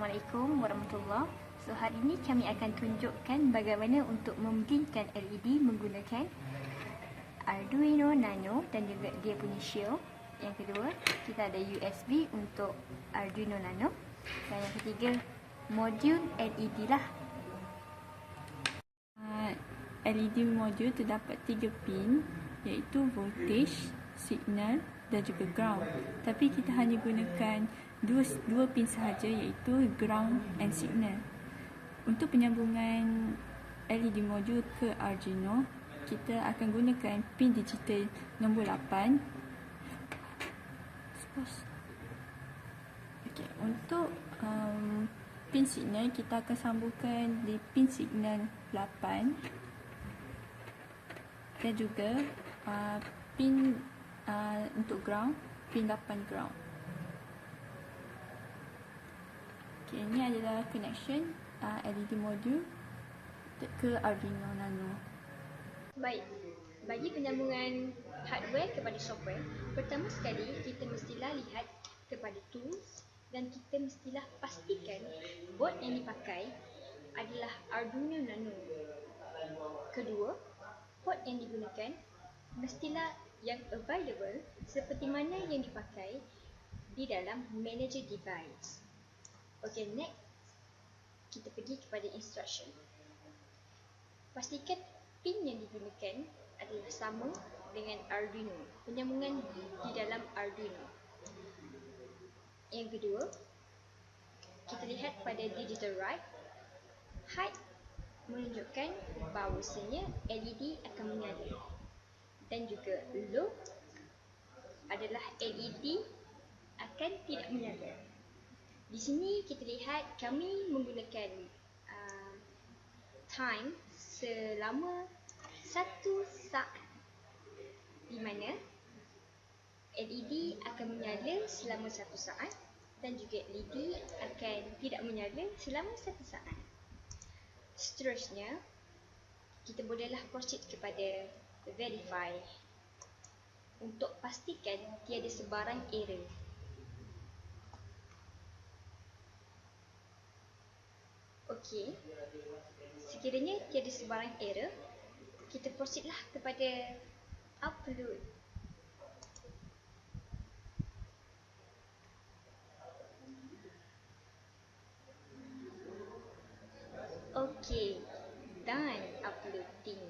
Assalamualaikum warahmatullahi. So hari ini kami akan tunjukkan bagaimana untuk memblinkan LED menggunakan Arduino Nano dan juga dia punya shield. Yang kedua, kita ada USB untuk Arduino Nano. Dan yang ketiga, modul LED lah. LED modul terdapat 3 pin, iaitu voltage, signal dan juga ground. Tapi kita hanya gunakan dua pin sahaja, iaitu ground and signal. Untuk penyambungan LED modul ke Arduino, kita akan gunakan pin digital nombor 8. Okay, untuk pin signal, kita akan sambungkan di pin signal 8 dan juga pin untuk ground, pin 8 ground. Okay, ini adalah connection LED modul ke Arduino Nano. Baik, bagi penyambungan hardware kepada software, pertama sekali kita mestilah lihat kepada tools dan kita mestilah pastikan board yang dipakai adalah Arduino Nano. Kedua, port yang digunakan mestilah yang available seperti mana yang dipakai di dalam manager device. Okay, next kita pergi kepada instruction. Pastikan pin yang digunakan adalah sama dengan Arduino, penyambungan di dalam Arduino. Yang kedua, kita lihat pada digital right, height menunjukkan bahawasanya LED akan menyala, dan juga low adalah LED akan tidak menyala. Di sini kita lihat kami menggunakan time selama 1 saat, di mana LED akan menyala selama 1 saat dan juga LED akan tidak menyala selama 1 saat. Seterusnya, kita bolehlah proceed kepada verify untuk pastikan tiada sebarang error. Okey, sekiranya tiada sebarang error, kita proceedlah kepada upload. Okey, done uploading.